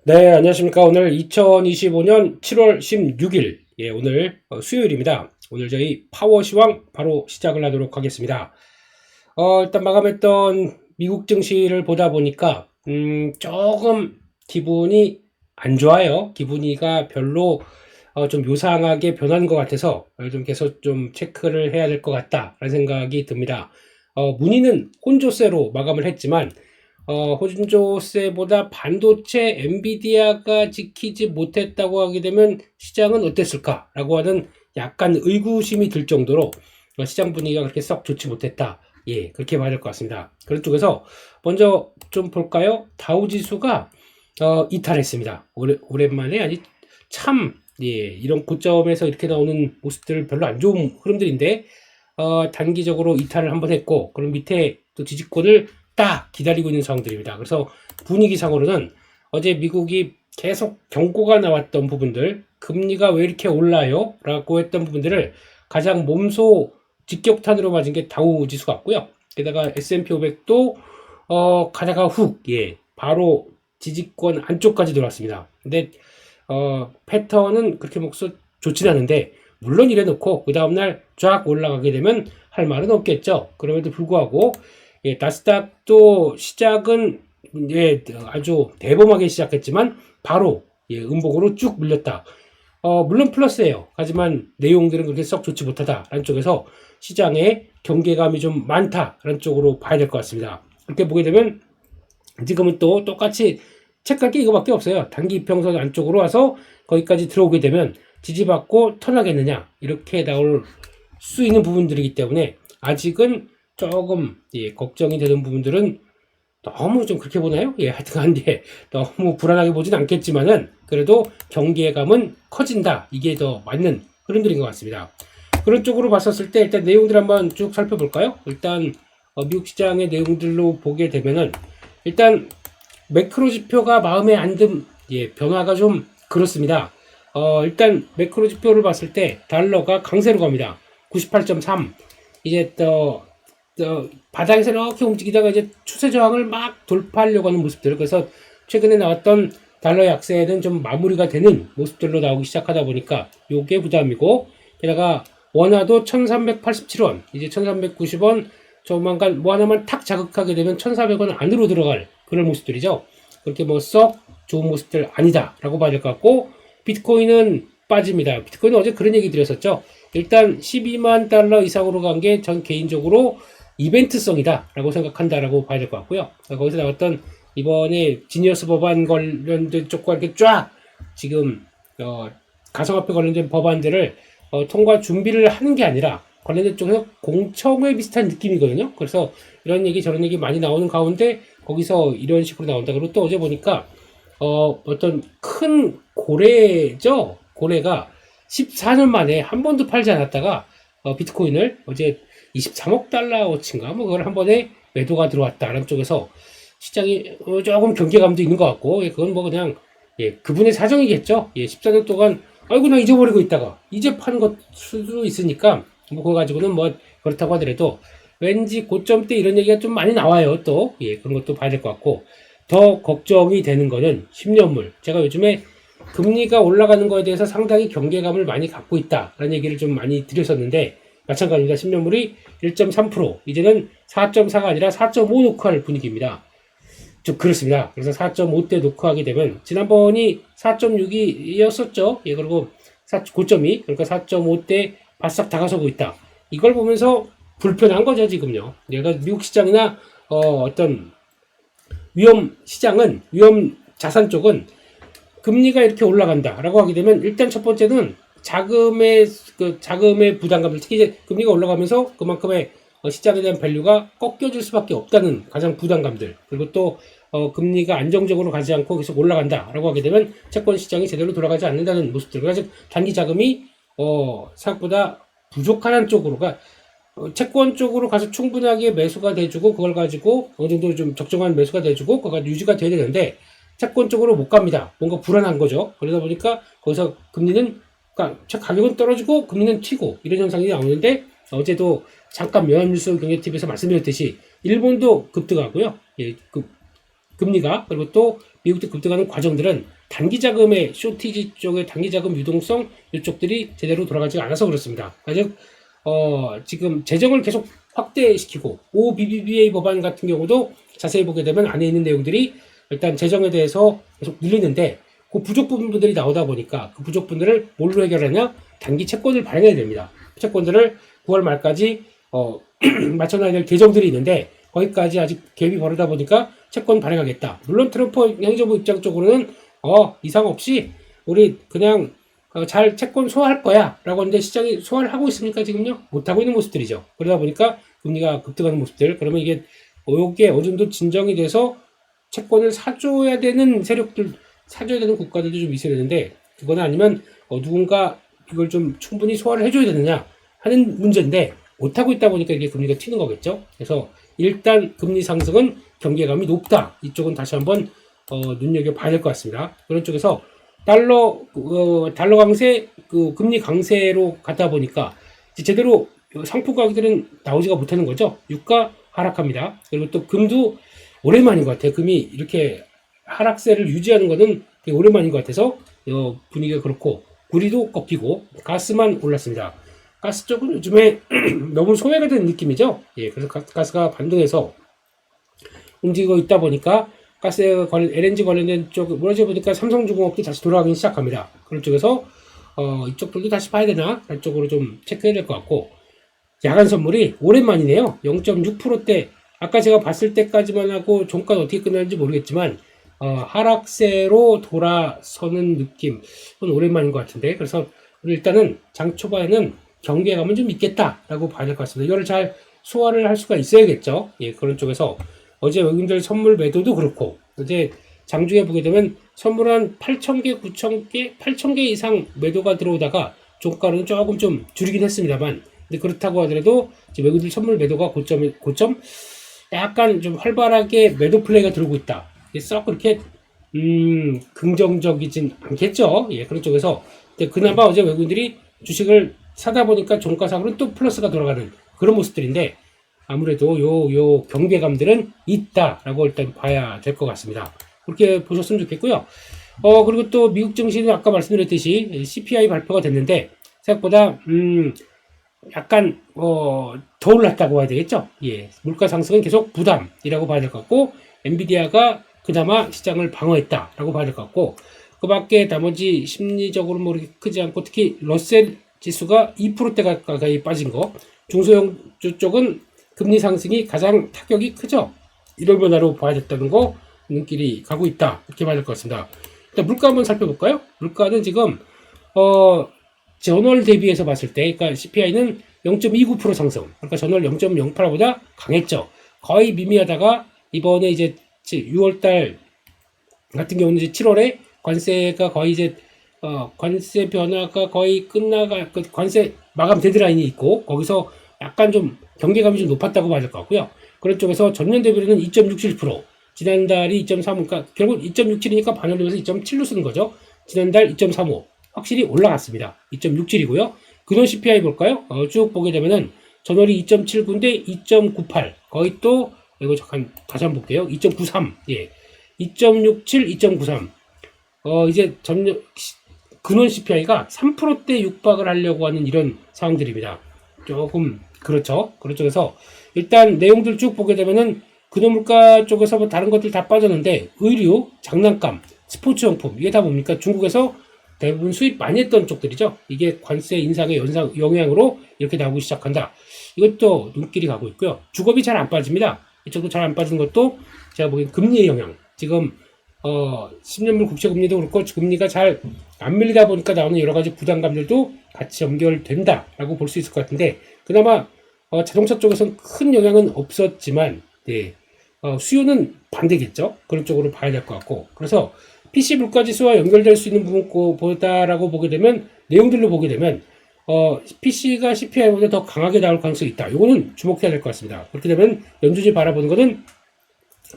네, 안녕하십니까. 오늘 2025년 7월 16일, 오늘 수요일입니다. 오늘 저희 파워시황 바로 시작을 하도록 하겠습니다. 일단 마감했던 미국 증시를 보다 보니까, 조금 기분이 안 좋아요. 기분이가 별로 좀 요상하게 변하는 것 같아서 좀 계속 좀 체크를 해야 될 것 같다라는 생각이 듭니다. 문의는 혼조세로 마감을 했지만, 호준조세보다 반도체 엔비디아가 지키지 못했다고 하게 되면 시장은 어땠을까라고 하는 약간 의구심이 들 정도로 시장 분위기가 그렇게 썩 좋지 못했다. 예, 그렇게 봐야 될 것 같습니다. 그런 쪽에서 먼저 좀 볼까요? 다우지수가 이탈했습니다. 오랜만에 아니 참 이런 고점에서 이렇게 나오는 모습들 별로 안 좋은 흐름들인데 단기적으로 이탈을 한번 했고 그럼 밑에 또 지지권을 딱 기다리고 있는 상황들입니다. 그래서 분위기상으로는 어제 미국이 계속 경고가 나왔던 부분들, 금리가 왜 이렇게 올라요? 라고 했던 부분들을 가장 몸소 직격탄으로 맞은 게 다우 지수 같고요. 게다가 S&P 500도 가다가 바로 지지권 안쪽까지 들어왔습니다. 근데 패턴은 그렇게 목소 좋진 않은데 물론 이래 놓고 그 다음날 쫙 올라가게 되면 할 말은 없겠죠. 그럼에도 불구하고 나스닥도 시작은 아주 대범하게 시작했지만 바로 음봉으로 쭉 밀렸다. 물론 플러스예요. 하지만 내용들은 그렇게 썩 좋지 못하다라는 쪽에서 시장에 경계감이 좀 많다라는 쪽으로 봐야 될 것 같습니다. 그렇게 보게 되면 지금은 또 똑같이 체크할 게 이거밖에 없어요. 단기 이평선 안쪽으로 와서 거기까지 들어오게 되면 지지받고 턴하겠느냐 이렇게 나올 수 있는 부분들이기 때문에 아직은 조금 걱정이 되는 부분들은 너무 좀 그렇게 보나요? 하여튼 너무 불안하게 보진 않겠지만은 그래도 경계감은 커진다. 이게 더 맞는 흐름들인 것 같습니다. 그런 쪽으로 봤었을 때 일단 내용들 한번 쭉 살펴볼까요? 일단 미국 시장의 내용들로 보게 되면은 일단 매크로 지표가 마음에 안 든 변화가 좀 그렇습니다. 일단 매크로 지표를 봤을 때 달러가 강세로 갑니다. 98.3 이제 바닥에서 이렇게 움직이다가 이제 추세 저항을 막 돌파하려고 하는 모습들. 그래서 최근에 나왔던 달러 약세는 좀 마무리가 되는 모습들로 나오기 시작하다 보니까 요게 부담이고, 게다가 원화도 1387원, 이제 1390원 조만간 뭐 하나만 탁 자극하게 되면 1400원 안으로 들어갈 그런 모습들이죠. 그렇게 뭐 썩 좋은 모습들 아니다라고 봐야 될 것 같고, 비트코인은 빠집니다. 비트코인은 어제 그런 얘기 드렸었죠. 일단 12만 달러 이상으로 간 게 전 개인적으로 이벤트성이다 라고 생각한다라고 봐야 될 것 같고요. 거기서 나왔던 이번에 지니어스 법안 관련된 쪽과 이렇게 쫙 지금 가상화폐 관련된 법안들을 통과 준비를 하는 게 아니라 관련된 쪽에서 공청회 비슷한 느낌이거든요. 그래서 이런 얘기 저런 얘기 많이 나오는 가운데 거기서 이런 식으로 나온다. 그리고 또 어제 보니까 어떤 큰 고래죠. 고래가 14년 만에 한 번도 팔지 않았다가 비트코인을 어제 23억 달러어치인가 뭐 그걸 한 번에 매도가 들어왔다라는 쪽에서 시장이 조금 경계감도 있는 것 같고, 그건 뭐 그냥 그분의 사정이겠죠. 14년 동안 아이고 나 잊어버리고 있다가 이제 파는 것 수도 있으니까 뭐 그거 가지고는 뭐 그렇다고 하더라도 왠지 고점 때 이런 얘기가 좀 많이 나와요. 또 그런 것도 봐야 될 것 같고, 더 걱정이 되는 거는 10년물. 제가 요즘에 금리가 올라가는 거에 대해서 상당히 경계감을 많이 갖고 있다라는 얘기를 좀 많이 드렸었는데 마찬가지입니다. 10년물이 1.3%, 이제는 4.4가 아니라 4.5 노크할 분위기입니다. 좀 그렇습니다. 그래서 4.5대 노크하게 되면 지난번이 4.6이었었죠. 그리고 고점이 그러니까 4.5대 바싹 다가서고 있다. 이걸 보면서 불편한 거죠 지금요. 얘가 미국 시장이나 어떤 위험 시장은 위험 자산 쪽은 금리가 이렇게 올라간다라고 하게 되면 일단 첫 번째는 자금의 부담감을, 특히 이제 금리가 올라가면서 그만큼의 시장에 대한 밸류가 꺾여질 수밖에 없다는 가장 부담감들, 그리고 또 금리가 안정적으로 가지 않고 계속 올라간다라고 하게 되면 채권 시장이 제대로 돌아가지 않는다는 모습들. 그래서 단기 자금이 생각보다 부족한 쪽으로가 채권 쪽으로 가서 충분하게 매수가 돼주고 그걸 가지고 어느 정도 좀 적정한 매수가 돼주고 그가 유지가 돼야 되는데 채권 쪽으로 못 갑니다. 뭔가 불안한 거죠. 그러다 보니까 거기서 금리는 그러니까 가격은 떨어지고 금리는 튀고 이런 현상이 나오는데 어제도 잠깐 연합뉴스 경제TV에서 말씀드렸듯이 일본도 급등하고요. 금리가, 그리고 또 미국도 급등하는 과정들은 단기 자금의 쇼티지 쪽의 단기 자금 유동성 이쪽들이 제대로 돌아가지 않아서 그렇습니다. 즉 지금 재정을 계속 확대시키고 OBBBA 법안 같은 경우도 자세히 보게 되면 안에 있는 내용들이 일단 재정에 대해서 계속 늘리는데 그 부족 부분들이 나오다 보니까 그 부족 분들을 뭘로 해결하냐? 단기 채권을 발행해야 됩니다. 채권들을 9월 말까지 맞춰놔야 될 계정들이 있는데 거기까지 아직 갭이 벌어다 보니까 채권 발행하겠다. 물론 트럼프 행정부 입장 쪽으로는 이상 없이 우리 그냥 잘 채권 소화할 거야 라고 하는데 시장이 소화를 하고 있습니까 지금요? 못하고 있는 모습들이죠. 그러다 보니까 금리가 급등하는 모습들. 그러면 이게 어느 정도 진정이 돼서 채권을 사줘야 되는 세력들, 사줘야 되는 국가들도 좀 있어야 되는데 그거나 아니면 누군가 이걸 좀 충분히 소화를 해줘야 되느냐 하는 문제인데 못하고 있다 보니까 이게 금리가 튀는 거겠죠. 그래서 일단 금리 상승은 경계감이 높다. 이쪽은 다시 한번 눈여겨봐야 될 것 같습니다. 그런 쪽에서 달러 강세, 금리 강세로 가다 보니까 제대로 상품 가격들은 나오지가 못하는 거죠. 유가 하락합니다. 그리고 또 금도 오랜만인 것 같아요. 금이 이렇게 하락세를 유지하는 것은 되게 오랜만인 것 같아서 분위기가 그렇고 구리도 꺾이고 가스만 올랐습니다. 가스 쪽은 요즘에 너무 소외가 된 느낌이죠. 예, 그래서 가스가 반등해서 움직이고 있다 보니까 가스 LNG 관련된 쪽 몰아져 보니까 삼성중공업도 다시 돌아가기 시작합니다. 그런 쪽에서 이쪽들도 다시 봐야 되나? 그런 쪽으로 좀 체크해야 될 것 같고 야간 선물이 오랜만이네요. 0.6%대 아까 제가 봤을 때까지만 하고 종가는 어떻게 끝나는지 모르겠지만 하락세로 돌아서는 느낌 그건 오랜만인 것 같은데 그래서 일단은 장 초반에는 경계감은 좀 있겠다라고 봐야 될 것 같습니다. 이거를 잘 소화를 할 수가 있어야겠죠. 예, 그런 쪽에서 어제 외국인들 선물 매도도 그렇고 어제 장중에 보게 되면 선물 한 8,000개, 9,000개, 8,000개 이상 매도가 들어오다가 종가는 조금 좀 줄이긴 했습니다만 근데 그렇다고 하더라도 외국인들 선물 매도가 고점 약간 좀 활발하게 매도 플레이가 들어오고 있다. 썩 그렇게 긍정적이진 않겠죠. 예, 그런 쪽에서 그나마 어제 외국인들이 주식을 사다 보니까 종가상으로는 또 플러스가 돌아가는 그런 모습들인데 아무래도 요 경계감들은 있다라고 일단 봐야 될 것 같습니다. 그렇게 보셨으면 좋겠고요. 그리고 또 미국 증시는 아까 말씀드렸듯이 CPI 발표가 됐는데 생각보다 약간 더 올랐다고 봐야 되겠죠. 예, 물가 상승은 계속 부담이라고 봐야 될 것 같고 엔비디아가 그나마 시장을 방어했다라고 봐야 될 것 같고 그 밖에 나머지 심리적으로 뭐 그렇게 크지 않고 특히 러셀 지수가 2%대 가까이 빠진 거 중소형주 쪽은 금리 상승이 가장 타격이 크죠. 이런 변화로 봐야 됐다는 거 눈길이 가고 있다 이렇게 봐야 될 것 같습니다. 일단 물가 한번 살펴볼까요? 물가는 지금 전월 대비해서 봤을 때 그러니까 CPI는 0.29% 상승 그러니까 전월 0.08보다 강했죠. 거의 미미하다가 이번에 이제 6월달 같은 경우는 이제 7월에 관세가 거의 이제 관세 변화가 거의 관세 마감 데드라인이 있고 거기서 약간 좀 경계감이 좀 높았다고 봐야 될 것 같고요. 그런 쪽에서 전년 대비로는 2.67% 지난달이 2.35 그러니까 결국 2.67이니까 반올림해서 2.7로 쓰는 거죠. 지난달 2.35 확실히 올라갔습니다. 2.67이고요. 근원 CPI 볼까요? 쭉 보게 되면은 전월이 2.79인데 2.98 거의 또 이거 잠깐 다시 한번 볼게요. 2.93 예, 2.67, 2.93 이제 근원 CPI가 3%대 육박을 하려고 하는 이런 상황들입니다. 조금 그렇죠. 그런 쪽에서 일단 내용들 쭉 보게 되면은 근원물가 쪽에서 뭐 다른 것들 다 빠졌는데 의류, 장난감, 스포츠용품 이게 다 뭡니까? 중국에서 대부분 수입 많이 했던 쪽들이죠. 이게 관세 인상의 영향으로 이렇게 나오기 시작한다. 이것도 눈길이 가고 있고요. 주거비 잘 안 빠집니다. 이쪽도 잘 안 빠지는 것도 제가 보기엔 금리의 영향. 지금 10년물 국채금리도 그렇고 금리가 잘 안 밀리다 보니까 나오는 여러 가지 부담감들도 같이 연결된다라고 볼 수 있을 것 같은데 그나마 자동차 쪽에서는 큰 영향은 없었지만 네, 수요는 반대겠죠. 그런 쪽으로 봐야 될 것 같고 그래서 PC 물가지수와 연결될 수 있는 부분보다라고 보게 되면 내용들로 보게 되면 PC가 CPI보다 더 강하게 나올 가능성이 있다. 이거는 주목해야 될 것 같습니다. 그렇게 되면 연준이 바라보는 것은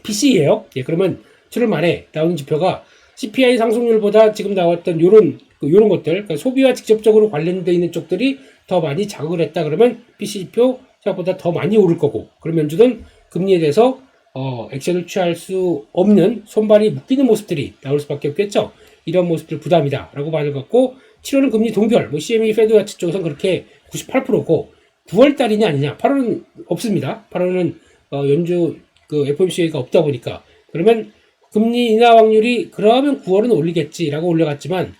PC예요. 예, 그러면 7월 말에 나오는 지표가 CPI 상승률보다 지금 나왔던 요런 것들, 그러니까 소비와 직접적으로 관련되어 있는 쪽들이 더 많이 자극을 했다 그러면 PC 지표 생각보다 더 많이 오를 거고, 그러면 연준은 금리에 대해서 액션을 취할 수 없는 손발이 묶이는 모습들이 나올 수밖에 없겠죠. 이런 모습들 부담이다 라고 봐야 될 것 같고, 7월은 금리 동결, CME 페드 와치 쪽에서는 그렇게 98%고 9월 달이냐 아니냐, 8월은 없습니다. 8월은 연주 FOMC가 없다 보니까, 그러면 금리 인하 확률이 그러면 9월은 올리겠지라고 올려갔지만,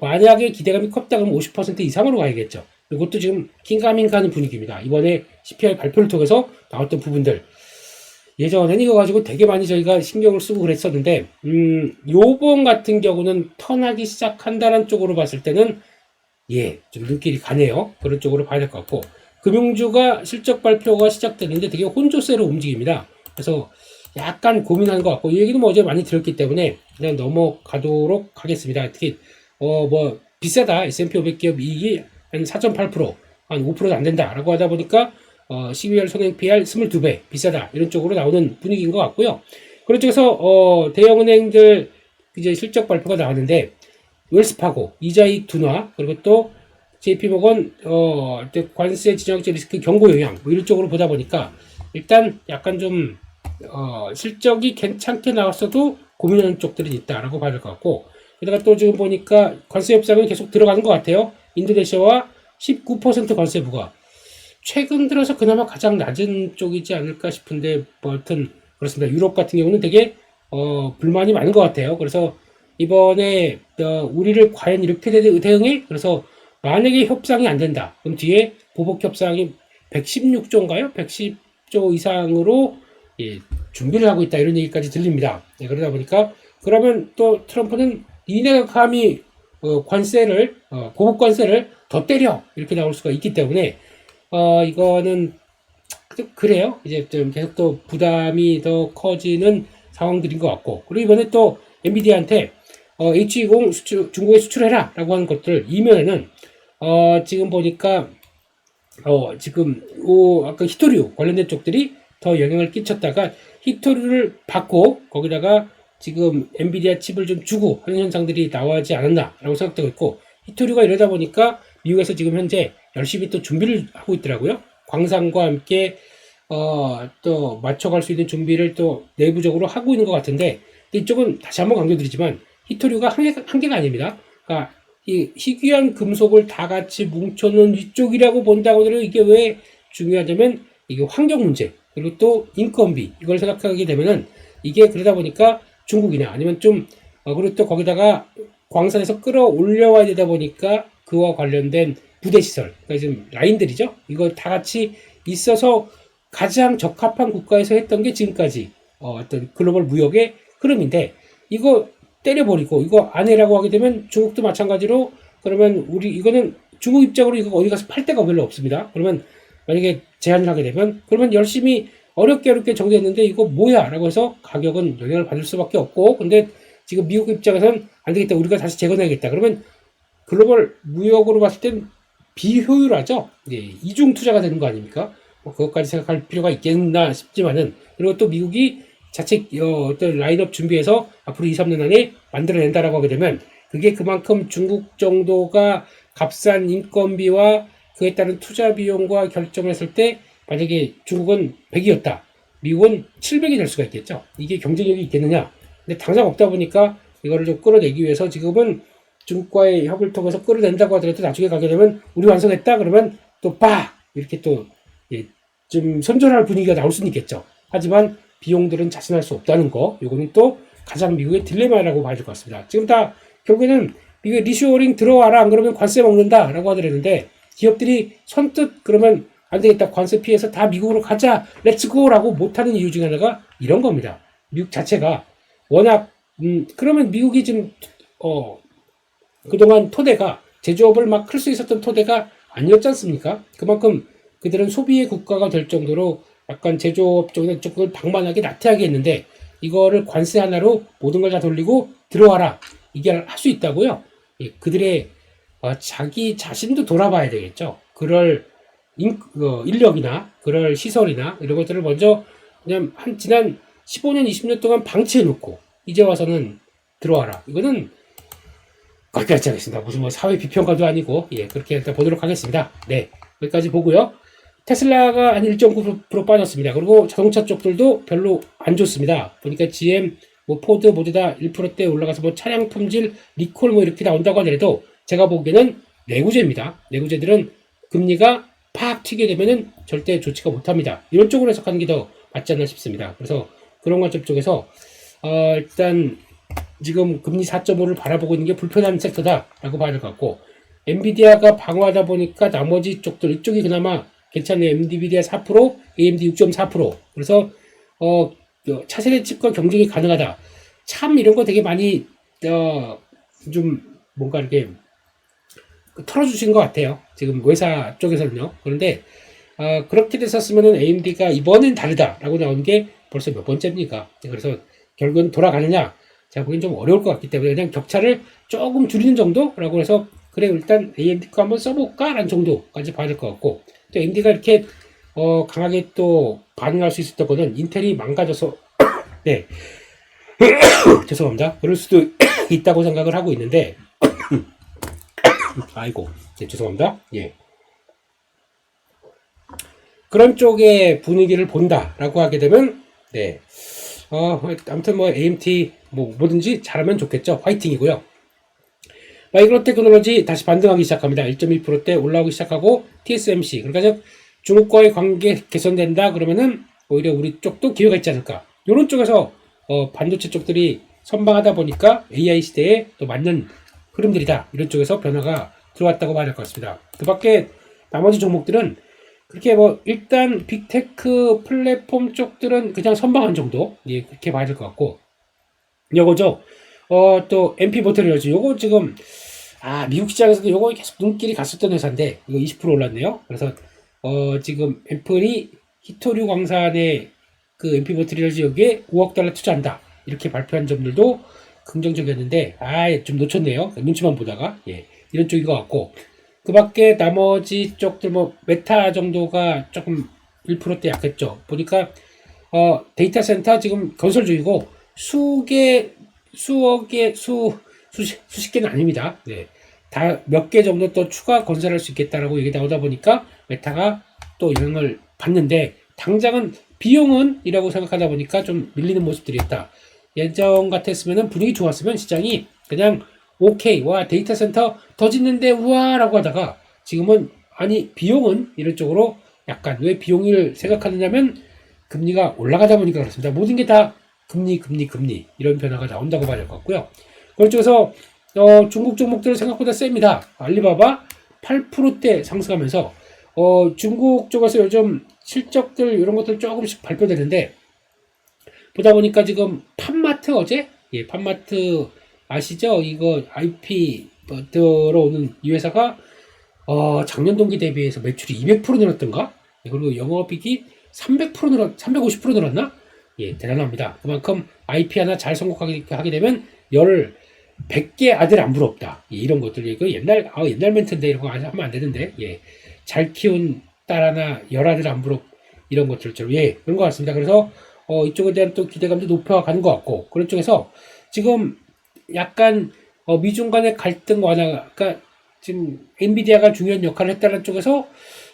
만약에 기대감이 컸다 그러면 50% 이상으로 가야겠죠. 이것도 지금 긴가민가하는 분위기입니다. 이번에 CPI 발표를 통해서 나왔던 부분들, 예전엔 이거 가지고 되게 많이 저희가 신경을 쓰고 그랬었는데, 요번 같은 경우는 턴하기 시작한다는 쪽으로 봤을 때는, 좀 눈길이 가네요. 그런 쪽으로 봐야 될 것 같고, 금융주가 실적 발표가 시작되는데 되게 혼조세로 움직입니다. 그래서 약간 고민하는 것 같고, 이 얘기도 어제 많이 들었기 때문에 그냥 넘어가도록 하겠습니다. 특히, 비싸다. S&P 500 기업 이익이 한 4.8%, 한 5%도 안 된다라고 하다 보니까, 12월 손해 PR 22배, 비싸다. 이런 쪽으로 나오는 분위기인 것 같고요. 그런 쪽에서, 대형은행들 이제 실적 발표가 나왔는데, 웰스파고, 이자이익 둔화, 그리고 또, JP모건, 관세 지정학적 리스크 경고 영향, 이런 쪽으로 보다 보니까, 일단 약간 좀, 실적이 괜찮게 나왔어도 고민하는 쪽들이 있다라고 봐야 될 것 같고, 게다가 또 지금 보니까 관세 협상은 계속 들어가는 것 같아요. 인도네시아와 19% 관세 부과. 최근 들어서 그나마 가장 낮은 쪽이지 않을까 싶은데, 뭐, 하여튼, 그렇습니다. 유럽 같은 경우는 되게, 불만이 많은 것 같아요. 그래서, 이번에, 우리를 과연 이렇게 대응해? 그래서, 만약에 협상이 안 된다. 그럼 뒤에 보복 협상이 116조인가요? 110조 이상으로, 준비를 하고 있다. 이런 얘기까지 들립니다. 그러다 보니까, 그러면 또 트럼프는 니네가 감히, 관세를, 보복 관세를 더 때려. 이렇게 나올 수가 있기 때문에, 이거는, 그래요. 이제 좀 계속 또 부담이 더 커지는 상황들인 것 같고. 그리고 이번에 또 엔비디아한테, H20 중국에 수출해라. 라고 하는 것들, 이면에는, 지금 보니까, 지금, 아까 히토류 관련된 쪽들이 더 영향을 끼쳤다가, 히토류를 받고, 거기다가 지금 엔비디아 칩을 좀 주고 하는 현상들이 나오지 않았나라고 생각되고 있고, 히토류가 이러다 보니까 미국에서 지금 현재 열심히 또 준비를 하고 있더라고요. 광산과 함께 또 맞춰갈 수 있는 준비를 또 내부적으로 하고 있는 것 같은데, 이쪽은 다시 한번 강조드리지만 히토류가 한계가 아닙니다. 그러니까 이 희귀한 금속을 다 같이 뭉쳐놓은 위쪽이라고 본다고 하더라도 이게 왜 중요하냐면, 이게 환경 문제 그리고 또 인건비, 이걸 생각하게 되면은 이게 그러다 보니까 중국이나 아니면 좀 그리고 또 거기다가 광산에서 끌어올려와야 되다 보니까 그와 관련된 부대시설, 그러니까 지금 라인들이죠. 이거 다 같이 있어서 가장 적합한 국가에서 했던 게 지금까지 어떤 글로벌 무역의 흐름인데, 이거 때려버리고 이거 안 해라고 하게 되면 중국도 마찬가지로, 그러면 이거는 중국 입장으로 이거 어디 가서 팔 데가 별로 없습니다. 그러면 만약에 제한을 하게 되면, 그러면 열심히 어렵게 정리했는데 이거 뭐야 라고 해서 가격은 영향을 받을 수밖에 없고, 근데 지금 미국 입장에서는 안 되겠다, 우리가 다시 재건해야겠다. 그러면 글로벌 무역으로 봤을 땐 비효율하죠. 이중 투자가 되는 거 아닙니까? 그것까지 생각할 필요가 있겠나 싶지만은, 그리고 또 미국이 자체 어떤 라인업 준비해서 앞으로 2, 3년 안에 만들어낸다라고 하게 되면, 그게 그만큼 중국 정도가 값싼 인건비와 그에 따른 투자 비용과 결정했을 때, 만약에 중국은 100이었다. 미국은 700이 될 수가 있겠죠. 이게 경쟁력이 있겠느냐. 근데 당장 없다 보니까 이거를 좀 끌어내기 위해서 지금은 중국과의 협을 통해서 끌어낸다고 하더라도 나중에 가게 되면 우리 완성했다 그러면 또 이렇게 또 좀 선전할 분위기가 나올 수는 있겠죠. 하지만 비용들은 자신할 수 없다는 거, 이거는 또 가장 미국의 딜레마라고 봐야 될 것 같습니다. 지금 다 결국에는 미국의 리쇼어링 들어와라, 안 그러면 관세 먹는다 라고 하더랬는데, 기업들이 선뜻 그러면 안 되겠다, 관세 피해서 다 미국으로 가자, 렛츠고 라고 못하는 이유 중에 하나가 이런 겁니다. 미국 자체가 워낙 그러면 미국이 지금 그동안 토대가 제조업을 막 클 수 있었던 토대가 아니었지 않습니까? 그만큼 그들은 소비의 국가가 될 정도로 약간 제조업 쪽을 방만하게 나태하게 했는데, 이거를 관세 하나로 모든 걸 다 돌리고 들어와라, 이게 할 수 있다고요? 그들의 자기 자신도 돌아봐야 되겠죠. 그럴 인력이나 그럴 시설이나 이런 것들을 먼저 그냥 지난 15년, 20년 동안 방치해놓고 이제 와서는 들어와라. 이거는 거기까지 하겠습니다. 무슨 사회 비평가도 아니고, 그렇게 일단 보도록 하겠습니다. 네, 여기까지 보고요. 테슬라가 한 1.9% 빠졌습니다. 그리고 자동차 쪽들도 별로 안 좋습니다. 보니까 GM, 뭐 포드 모두 다 1%대 올라가서 뭐 차량 품질, 리콜 뭐 이렇게 나온다고 하더라도 제가 보기에는 내구재입니다. 내구재들은 금리가 팍 튀게 되면은 절대 좋지가 못합니다. 이런 쪽으로 해석하는 게 더 맞지 않나 싶습니다. 그래서 그런 관점 쪽에서 일단 지금 금리 4.5를 바라보고 있는 게 불편한 섹터다라고 봐야 될 것 같고, 엔비디아가 방어하다 보니까 나머지 쪽들 이쪽이 그나마 괜찮네요. 엔비디아 4%, AMD 6.4%. 그래서 차세대 칩과 경쟁이 가능하다. 참 이런 거 되게 많이 좀 뭔가 이렇게 털어주신 것 같아요. 지금 회사 쪽에서는요. 그런데 그렇게 됐었으면은 AMD가 이번엔 다르다라고 나온 게 벌써 몇 번째입니까? 그래서 결국은 돌아가느냐? 제가 보기엔 좀 어려울 것 같기 때문에 그냥 격차를 조금 줄이는 정도라고 해서 그래 일단 AMD 거 한번 써볼까? 라는 정도까지 봐야 될 것 같고, 또 AMD가 이렇게 강하게 또 반응할 수 있었던 거는 인텔이 망가져서 네 죄송합니다. 그럴 수도 있다고 생각을 하고 있는데 아이고 네, 죄송합니다. 예. 그런 쪽의 분위기를 본다라고 하게 되면 네 아무튼 뭐 AMT 뭐 뭐든지 잘하면 좋겠죠. 화이팅이고요. 마이크로 테크놀로지 다시 반등하기 시작합니다. 1.1%대 올라오기 시작하고 TSMC 그러니까 중국과의 관계 개선된다 그러면은 오히려 우리 쪽도 기회가 있지 않을까. 이런 쪽에서 반도체 쪽들이 선방하다 보니까 AI 시대에 또 맞는 흐름들이다. 이런 쪽에서 변화가 들어왔다고 봐야 될 것 같습니다. 그 밖에 나머지 종목들은 그렇게 뭐 일단 빅테크 플랫폼 쪽들은 그냥 선방한 정도 예 그렇게 봐야 될 것 같고, 요거죠. 또 MP 버터리얼즈 요거 지금 미국 시장에서도 요거 계속 눈길이 갔었던 회사인데 이거 20% 올랐네요. 그래서 지금 애플이 히토류 광산에 그 MP 버터리얼즈 여기에 5억 달러 투자한다 이렇게 발표한 점들도 긍정적이었는데 좀 놓쳤네요. 눈치만 보다가 예 이런 쪽인 것 같고, 그 밖에 나머지 쪽들 뭐 메타 정도가 조금 1%대 약했죠. 보니까 데이터 센터 지금 건설 중이고 수십 개는 아닙니다. 네. 다 몇 개 정도 또 추가 건설할 수 있겠다라고 얘기 나오다 보니까 메타가 또 영향을 받는데, 당장은 비용은 이라고 생각하다 보니까 좀 밀리는 모습들이 있다. 예전 같았으면 분위기 좋았으면 시장이 그냥 오케이 와 데이터 센터 더 짓는데 우와 라고 하다가 지금은 아니 비용은 이런 쪽으로 약간 왜 비용을 생각하느냐면 금리가 올라가다 보니까 그렇습니다. 모든 게 다 금리 이런 변화가 나온다고 봐야 될 것 같고요. 그쪽에서 중국 종목들 생각보다 셉니다. 알리바바 8%대 상승하면서 중국 쪽에서 요즘 실적들 이런 것들 조금씩 발표되는데, 보다 보니까 지금 팜마트 어제 팜마트 아시죠? 이거 IP 들어오는 이 회사가 작년 동기 대비해서 매출이 200% 늘었던가? 그리고 영업이익이 350% 늘었나? 예, 대단합니다. 그만큼 IP 하나 잘 성공하게 되면 100개 아들 안 부럽다. 예, 이런 것들. 이거 옛날 멘트인데 이런 거 하면 안 되는데. 예. 잘 키운 딸 하나 10아들 안 부럽 이런 것들처럼. 예, 그런 것 같습니다. 그래서 이쪽에 대한 또 기대감도 높여가는 것 같고, 그런 쪽에서 지금 약간 미중 간의 갈등 완화가 지금 엔비디아가 중요한 역할을 했다는 쪽에서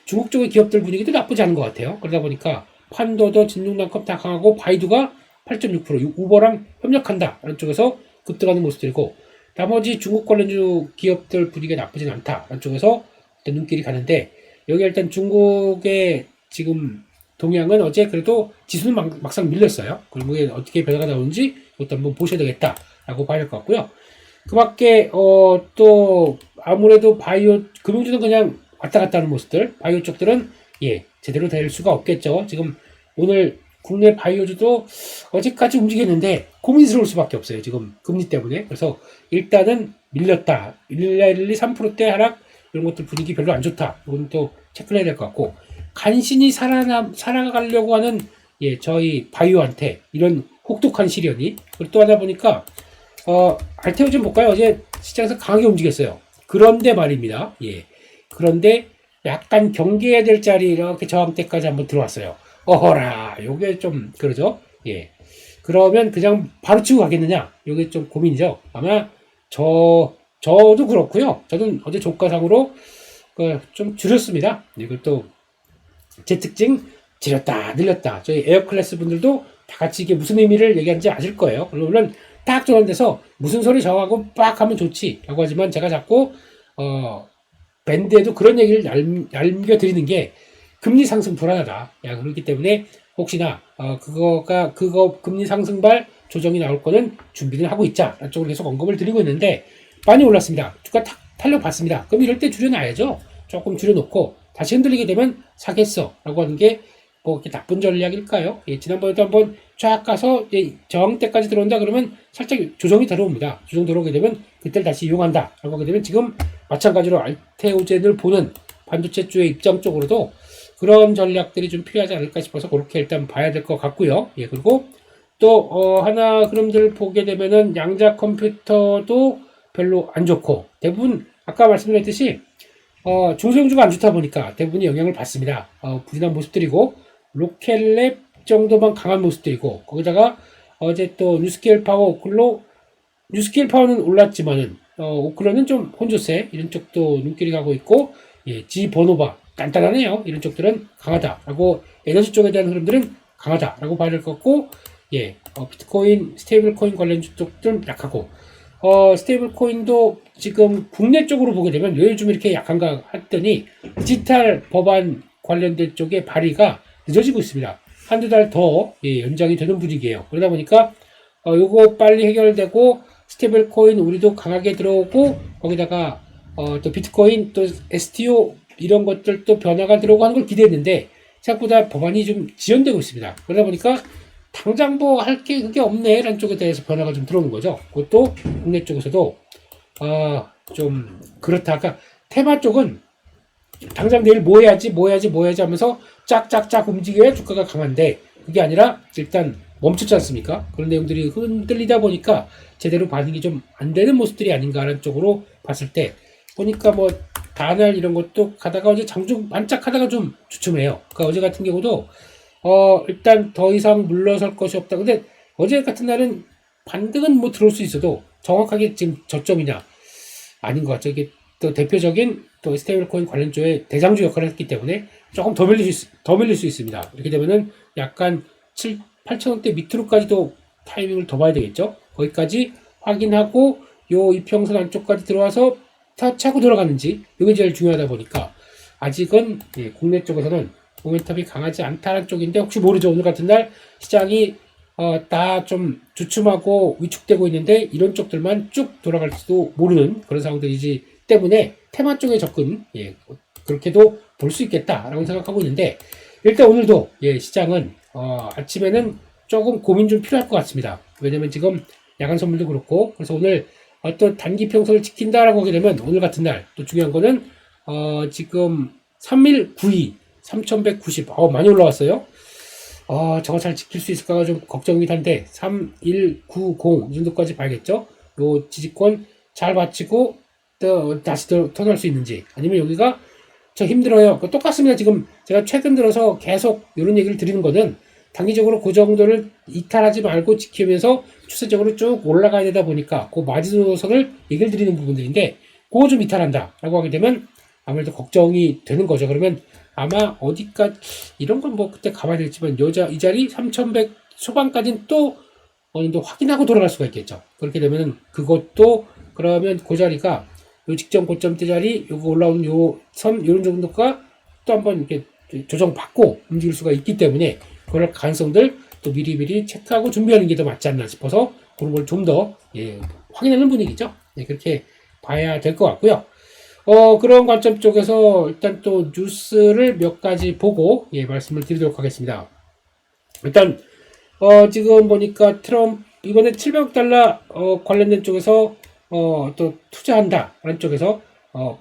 중국 쪽의 기업들 분위기도 나쁘지 않은 것 같아요. 그러다 보니까 판도도 진동단컵 다 강하고 바이두가 8.6% 우버랑 협력한다 라는 쪽에서 급등하는 모습들이고, 나머지 중국 관련주 기업들 분위기가 나쁘진 않다 라는 쪽에서 일단 눈길이 가는데, 여기 일단 중국의 지금 동향은 어제 그래도 지수는 막상 밀렸어요. 그리고 이게 어떻게 변화가 나오는지 이것도 한번 보셔야 되겠다 라고 봐야 될 것 같고요. 그 밖에 또 아무래도 바이오 금융주는 그냥 왔다 갔다 하는 모습들, 바이오 쪽들은 제대로 될 수가 없겠죠. 지금 오늘 국내 바이오주도 어제까지 움직였는데 고민스러울 수밖에 없어요. 지금 금리 때문에. 그래서 일단은 밀렸다. 112, 3%대 하락 이런 것들 분위기 별로 안 좋다. 이건 또 체크를 해야 될 것 같고, 간신히 살아가려고 하는 저희 바이오한테 이런 혹독한 시련이, 그리고 또 하다 보니까 알테오 좀 볼까요? 어제 시장에서 강하게 움직였어요. 그런데 말입니다. 그런데 약간 경계해야 될 자리 이렇게 저항대까지 한번 들어왔어요. 어허라, 요게 좀 그러죠. 그러면 그냥 바로 치고 가겠느냐? 요게 좀 고민이죠. 아마 저도 그렇고요. 저는 어제 조가상으로 좀 줄였습니다. 이걸 또 제 특징 줄였다 늘렸다. 저희 에어클래스 분들도 다 같이 이게 무슨 의미를 얘기하는지 아실 거예요. 물론 딱 저런 데서 무슨 소리 저하고 빡 하면 좋지 라고 하지만 제가 자꾸 밴드에도 그런 얘기를 남겨드리는 게 금리 상승 불안하다. 야, 그렇기 때문에 혹시나 그거 금리 상승발 조정이 나올 거는 준비를 하고 있자. 쪽으로 계속 언급을 드리고 있는데 많이 올랐습니다. 주가 탁 탄력받습니다. 그럼 이럴 때 줄여놔야죠. 조금 줄여놓고 다시 흔들리게 되면 사겠어 라고 하는 게 뭐 이렇게 나쁜 전략일까요? 예, 지난번에도 한번 쫙 가서 저항대까지 들어온다 그러면 살짝 조정이 들어옵니다. 조정 들어오게 되면 그때를 다시 이용한다 라고 하게 되면 지금 마찬가지로 알테오젠을 보는 반도체주의 입장 쪽으로도 그런 전략들이 좀 필요하지 않을까 싶어서 그렇게 일단 봐야 될 것 같고요. 예, 그리고 또 하나 그림들 보게 되면은 양자 컴퓨터도 별로 안 좋고 대부분 아까 말씀드렸듯이 중소형주가 안 좋다 보니까 대부분이 영향을 받습니다. 부진한 모습들이고 로켓랩 정도만 강한 모습들이고 거기다가 어제 또 뉴스케일 파워 오클로 뉴스케일 파워는 올랐지만은 오클로는 좀 혼조세 이런 쪽도 눈길이 가고 있고 예, 지보노바 단단하네요. 이런 쪽들은 강하다라고 에너지 쪽에 대한 흐름들은 강하다라고 봐야 될 것 같고 예, 비트코인, 스테이블 코인 관련 쪽들은 약하고 스테이블 코인도 지금 국내 쪽으로 보게 되면 왜 요즘 이렇게 약한가 했더니 디지털 법안 관련된 쪽의 발의가 늦어지고 있습니다. 한두 달 더 연장이 되는 분위기예요. 그러다 보니까 요거 빨리 해결되고 스테이블 코인 우리도 강하게 들어오고 거기다가 또 비트코인 또 STO 이런 것들도 변화가 들어오고 하는 걸 기대했는데 생각보다 법안이 좀 지연되고 있습니다. 그러다 보니까 당장 뭐 할 게 그게 없네 라는 쪽에 대해서 변화가 좀 들어오는 거죠. 그것도 국내 쪽에서도 좀 그렇다가 테마 쪽은 당장 내일 뭐 해야지 하면서 짝짝짝 움직여야 주가가 강한데 그게 아니라 일단 멈췄지 않습니까? 그런 내용들이 흔들리다 보니까 제대로 반응이 좀 안 되는 모습들이 아닌가라는 쪽으로 봤을 때 보니까 뭐 다날 이런 것도 가다가 어제 장중 반짝하다가 좀 주춤해요. 그러니까 어제 같은 경우도 일단 더 이상 물러설 것이 없다. 근데 어제 같은 날은 반등은 뭐 들어올 수 있어도 정확하게 지금 저점이냐 아닌 것 같죠. 이게 또 대표적인 또 스테이블 코인 관련주의 대장주 역할을 했기 때문에 조금 더 밀릴 수 있습니다. 이렇게 되면은 약간 8,000원대 밑으로까지도 타이밍을 더 봐야 되겠죠. 거기까지 확인하고 요 이평선 안쪽까지 들어와서 차고 들어가는지 이게 제일 중요하다 보니까 아직은 국내 쪽에서는 모멘텀이 강하지 않다는 쪽인데 혹시 모르죠. 오늘 같은 날 시장이 다 좀 주춤하고 위축되고 있는데 이런 쪽들만 쭉 돌아갈지도 모르는 그런 상황들이지 때문에 테마 쪽의 접근 그렇게도 볼 수 있겠다라고 생각하고 있는데 일단 오늘도 시장은 아침에는 조금 고민 좀 필요할 것 같습니다. 왜냐면 지금 야간 선물도 그렇고 그래서 오늘 어떤 단기 평선을 지킨다라고 하게 되면 오늘 같은 날 또 중요한 거는 지금 319이 3190 많이 올라왔어요. 저거 잘 지킬 수 있을까가 좀 걱정이긴 한데 3190 이 정도까지 봐야겠죠. 요 지지권 잘 받치고 또 다시 턴할 수 있는지 아니면 여기가 저 힘들어요. 똑같습니다. 지금 제가 최근 들어서 계속 이런 얘기를 드리는 거는 단기적으로 그 정도를 이탈하지 말고 지키면서 추세적으로 쭉 올라가야 되다 보니까 그 마지노선을 얘기를 드리는 부분들인데 그거 좀 이탈한다 라고 하게 되면 아무래도 걱정이 되는 거죠. 그러면 아마 어디까지 이런 건 뭐 그때 가봐야 되겠지만 이 자리 3100 초반까지는 또 어느 정도 확인하고 돌아갈 수가 있겠죠. 그렇게 되면은 그것도 그러면 그 자리가 요 직전 고점대 자리 요거 올라오는 요 선 이런 정도가 또 한번 이렇게 조정받고 움직일 수가 있기 때문에 그럴 가능성들 또 미리미리 체크하고 준비하는 게 더 맞지 않나 싶어서 그런 걸 좀 더 확인하는 분위기죠. 그렇게 봐야 될 것 같고요. 그런 관점 쪽에서 일단 또 뉴스를 몇 가지 보고 말씀을 드리도록 하겠습니다. 일단 지금 보니까 트럼프 이번에 700억 달러 관련된 쪽에서 또 투자한다라는 쪽에서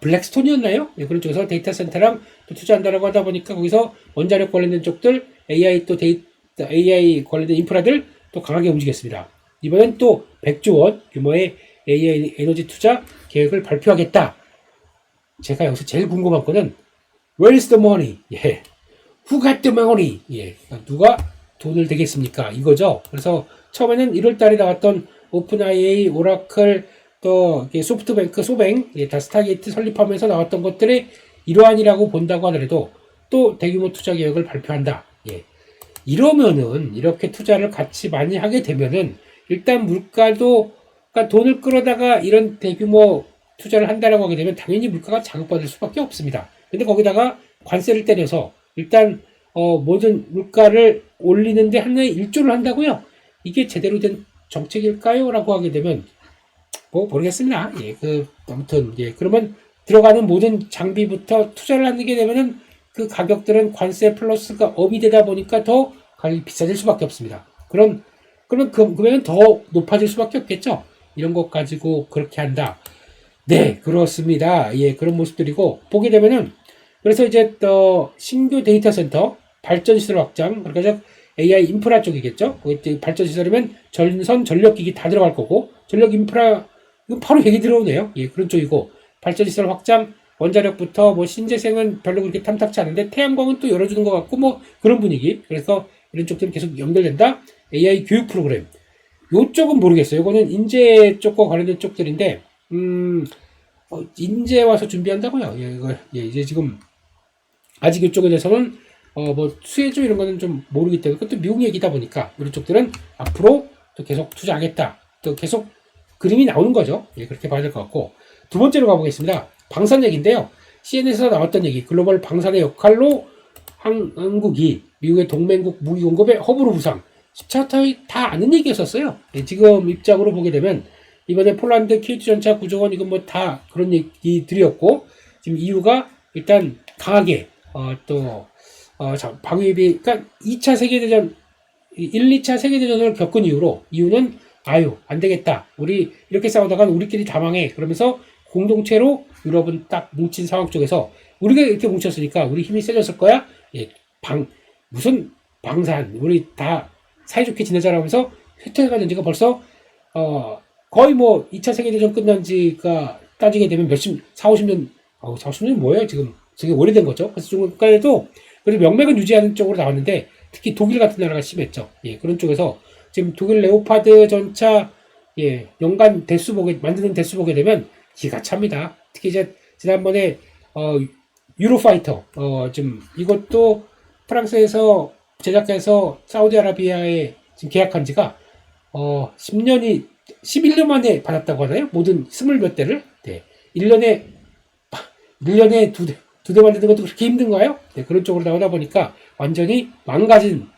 블랙스톤이었나요? 그런 쪽에서 데이터 센터랑 또 투자한다라고 하다 보니까 거기서 원자력 관련된 쪽들 AI 또 AI 관련된 인프라들 또 강하게 움직였습니다. 이번엔 또 100조 원 규모의 AI 에너지 투자 계획을 발표하겠다. 제가 여기서 제일 궁금한 거는 Where is the money? Who got the money? 누가 돈을 대겠습니까? 이거죠. 그래서 처음에는 1월 달에 나왔던 오픈AI, 오라클, 또 소프트뱅크, 소뱅, 다 스타게이트 설립하면서 나왔던 것들의 일환이라고 본다고 하더라도 또 대규모 투자 계획을 발표한다. 예. 이러면은 이렇게 투자를 같이 많이 하게 되면은 일단 물가도 그러니까 돈을 끌어다가 이런 대규모 투자를 한다라고 하게 되면 당연히 물가가 자극받을 수밖에 없습니다. 근데 거기다가 관세를 때려서 일단 모든 물가를 올리는데 하나의 일조를 한다고요? 이게 제대로 된 정책일까요? 라고 하게 되면 뭐 모르겠습니다. 예, 아무튼 예, 그러면 들어가는 모든 장비부터 투자를 하게 되면은 그 가격들은 관세 플러스가 업이 되다 보니까 더 가격이 비싸질 수밖에 없습니다. 그러면 금액은 더 높아질 수밖에 없겠죠. 이런 것 가지고 그렇게 한다. 네, 그렇습니다. 예, 그런 모습들이고 보게 되면은 그래서 이제 또 신규 데이터 센터 발전 시설 확장 그러니까 AI 인프라 쪽이겠죠. 거기 발전 시설이면 전선 전력기기 다 들어갈 거고 전력 인프라 이건 바로 얘기 들어오네요. 예, 그런 쪽이고 발전 시설 확장 원자력부터 뭐 신재생은 별로 그렇게 탐탁치 않은데 태양광은 또 열어주는 것 같고 뭐 그런 분위기. 그래서 이런 쪽들이 계속 연결된다. AI 교육 프로그램. 요쪽은 모르겠어요. 이거는 인재 쪽과 관련된 쪽들인데 인재 와서 준비한다고요. 예, 이제 지금 아직 이쪽에 대해서는 뭐 수혜주 이런 거는 좀 모르기 때문에 그것도 미국 얘기다 보니까 이런 쪽들은 앞으로 또 계속 투자하겠다. 또 계속 그림이 나오는 거죠. 예, 그렇게 봐야 될 것 같고 두 번째로 가보겠습니다. 방산 얘기인데요. CNN에서 나왔던 얘기 글로벌 방산의 역할로 한국이 미국의 동맹국 무기 공급의 허브로 부상 차타이 다 아는 얘기였었어요. 예, 지금 입장으로 보게 되면 이번에 폴란드 K2 전차 구조원 이건 뭐 다 그런 얘기들이었고 지금 EU가 일단 강하게 방위비 그러니까 2차 세계대전 1, 2차 세계대전을 겪은 이후로 EU는 아유 안 되겠다. 우리 이렇게 싸우다가 우리끼리 다 망해. 그러면서 공동체로 유럽은 딱 뭉친 상황 쪽에서 우리가 이렇게 뭉쳤으니까 우리 힘이 세졌을 거야. 예, 무슨 방산 우리 다 사이좋게 지내자라면서 혜택가 된 지가 벌써 거의 뭐 2차 세계대전 끝난 지가 따지게 되면 4, 50년 4, 50년 뭐예요 지금 되게 오래된 거죠. 그래서 중간에도 그래서 명맥은 유지하는 쪽으로 나왔는데 특히 독일 같은 나라가 심했죠. 예, 그런 쪽에서 지금 독일 레오파드 전차 예, 연간 만드는 대수 보게 되면 기가 찹니다. 특히 이제 지난번에 유로파이터 지금 이것도 프랑스에서 제작해서 사우디아라비아에 지금 계약한 지가 11년 만에 받았다고 하나요? 모든 20몇 대를 네. 1년에 두 대 만드는 것도 그렇게 힘든가요? 네, 그런 쪽으로 나오다 보니까 완전히 망가진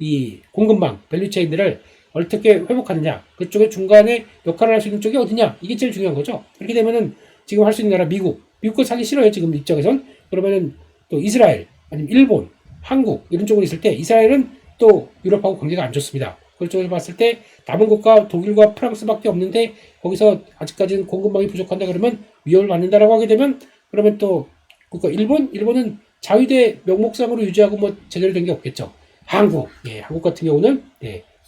이 공급망, 밸류체인들을 어떻게 회복하느냐, 그쪽에 중간에 역할을 할 수 있는 쪽이 어디냐, 이게 제일 중요한 거죠. 그렇게 되면은 지금 할 수 있는 나라 미국 거 사기 싫어요, 지금 입장에선. 그러면은 또 이스라엘, 아니면 일본, 한국, 이런 쪽으로 있을 때 이스라엘은 또 유럽하고 관계가 안 좋습니다. 그쪽에서 봤을 때 남은 국가 독일과 프랑스밖에 없는데 거기서 아직까지는 공급망이 부족한다 그러면 위협을 받는다라고 하게 되면 그러면 또 그러니까 일본은 자위대 명목상으로 유지하고 뭐 제대로 된 게 없겠죠. 한국 같은 경우는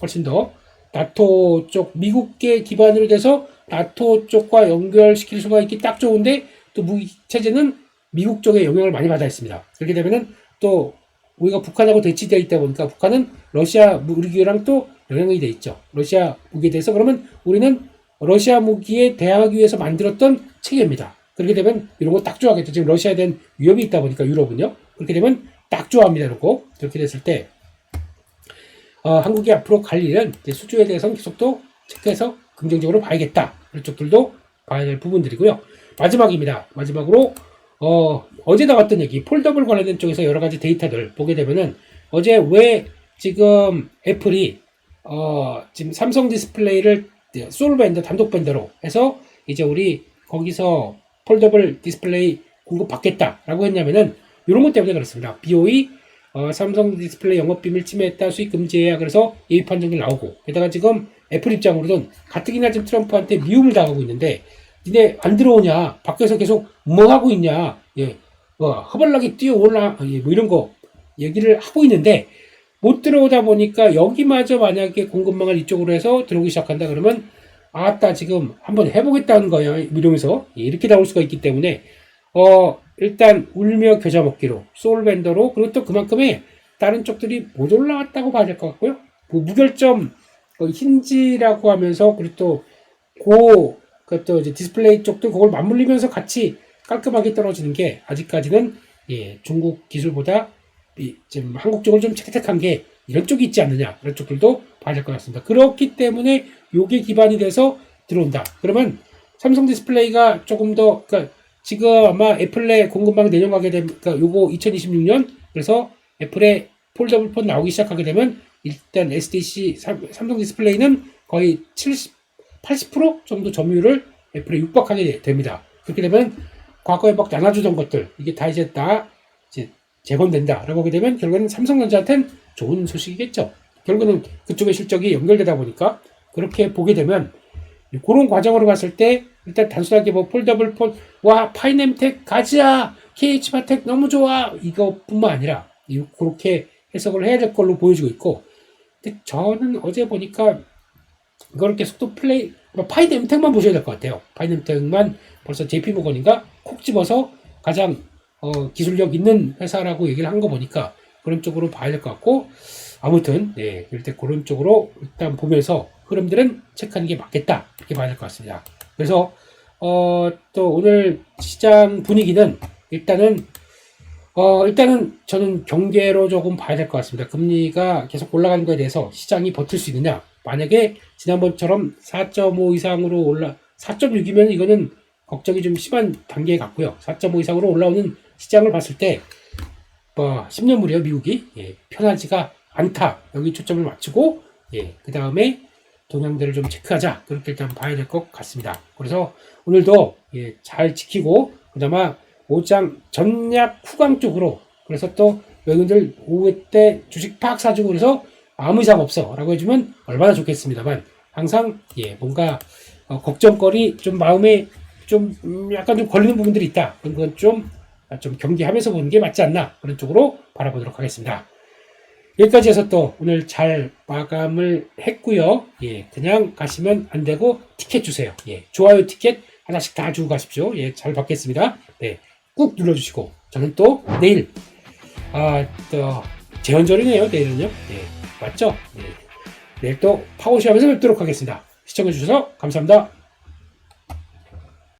훨씬 더 나토 쪽 미국계 기반으로 돼서 나토 쪽과 연결시킬 수가 있기 딱 좋은데 또 무기 체제는 미국 쪽에 영향을 많이 받아 있습니다. 그렇게 되면은 또 우리가 북한하고 대치되어 있다 보니까 북한은 러시아 무기랑 또 영향이 돼 있죠. 러시아 무기에 대해서 그러면 우리는 러시아 무기에 대항하기 위해서 만들었던 체계입니다. 그렇게 되면 이런 거 딱 좋아하겠죠. 지금 러시아에 대한 위협이 있다 보니까 유럽은요. 그렇게 되면 딱 좋아합니다. 이러고 그렇게 됐을 때 한국이 앞으로 갈 일은 수주에 대해서는 계속 또 체크해서 긍정적으로 봐야겠다. 그런 쪽들도 봐야 될 부분들이고요. 마지막입니다. 마지막으로 어제 나왔던 얘기 폴더블 관련된 쪽에서 여러 가지 데이터들 보게 되면은 어제 왜 지금 애플이 지금 삼성 디스플레이를 솔밴더 단독 밴더로 해서 이제 우리 거기서 폴더블 디스플레이 공급받겠다라고 했냐면은 이런 것 때문에 그렇습니다. BOE 삼성 디스플레이 영업비밀 침해했다 수익 금지해야 그래서 예비 판정이 나오고 게다가 지금 애플 입장으로는 가뜩이나 지금 트럼프한테 미움을 당하고 있는데 니네 안 들어오냐 밖에서 계속 뭐 하고 있냐 허벌나게 뛰어올라 뭐 이런 거 얘기를 하고 있는데 못 들어오다 보니까 여기마저 만약에 공급망을 이쪽으로 해서 들어오기 시작한다 그러면 아따 지금 한번 해보겠다는 거야 이러면서 이렇게 나올 수가 있기 때문에 일단 울며 겨자 먹기로 소울밴더로 그리고 또 그만큼의 다른 쪽들이 못 올라왔다고 봐야 될 것 같고요. 뭐 무결점 힌지라고 하면서 그리고 또 그것도 이제 디스플레이 쪽도 그걸 맞물리면서 같이 깔끔하게 떨어지는 게 아직까지는 예, 중국 기술보다 지금 한국 쪽을 좀 채택한 게 이런 쪽이 있지 않느냐, 이런 쪽들도 봐야 될 것 같습니다. 그렇기 때문에 요게 기반이 돼서 들어온다. 그러면 삼성 디스플레이가 조금 더, 그러니까 지금 아마 애플의 공급망 내년 가게 되면, 그러니까 요거 2026년, 그래서 애플의 폴더블 폰 나오기 시작하게 되면 일단 SDC 삼성 디스플레이는 거의 80% 정도 점유율을 애플에 육박하게 됩니다. 그렇게 되면 과거에 막 나눠주던 것들, 이게 다 이제 재건된다라고 하게 되면 결국에는 삼성전자한테는 좋은 소식이겠죠. 결국에는 그쪽의 실적이 연결되다 보니까 그렇게 보게 되면 그런 과정으로 봤을 때 일단 단순하게 뭐 폴더블 폰, 와 파이넴텍 가자, KH바텍 너무 좋아, 이것뿐만 아니라 그렇게 해석을 해야 될 걸로 보여지고 있고, 근데 저는 어제 보니까 이걸 계속 또 파이넴텍만 보셔야 될 것 같아요. 파이넴텍만 벌써 JP모건인가 콕 집어서 가장 기술력 있는 회사라고 얘기를 한 거 보니까 그런 쪽으로 봐야 될 것 같고, 아무튼 네, 일단 그런 쪽으로 일단 보면서 흐름들은 체크하는 게 맞겠다, 이렇게 봐야 될 것 같습니다. 그래서 또 오늘 시장 분위기는 일단은 저는 경계로 조금 봐야 될 것 같습니다. 금리가 계속 올라가는 거에 대해서 시장이 버틸 수 있느냐. 만약에 지난번처럼 4.5 이상으로 4.6이면 이거는 걱정이 좀 심한 단계에 갔고요. 4.5 이상으로 올라오는 시장을 봤을 때 10년물이요, 미국이. 예, 편하지가 않다. 여기 초점을 맞추고, 예, 그 다음에 동향들을 좀 체크하자. 그렇게 일단 봐야 될 것 같습니다. 그래서 오늘도 예, 잘 지키고, 그나마 5장 전략 후강 쪽으로, 그래서 또 여러분들 오후 때 주식 팍 사주고 그래서 아무 이상 없어 라고 해주면 얼마나 좋겠습니다만, 항상 예, 뭔가 걱정거리 좀 마음에 좀 약간 좀 걸리는 부분들이 있다. 그런 건 좀 경계하면서 보는 게 맞지 않나, 그런 쪽으로 바라보도록 하겠습니다. 여기까지 해서 또 오늘 잘 마감을 했고요. 예, 그냥 가시면 안 되고 티켓 주세요. 예, 좋아요 티켓 하나씩 다 주고 가십시오. 예, 잘 받겠습니다. 네, 꾹 눌러주시고, 저는 또 내일 또 재헌절이네요. 내일은요. 네, 맞죠? 네, 내일 또 파워쇼하면서 뵙도록 하겠습니다. 시청해주셔서 감사합니다.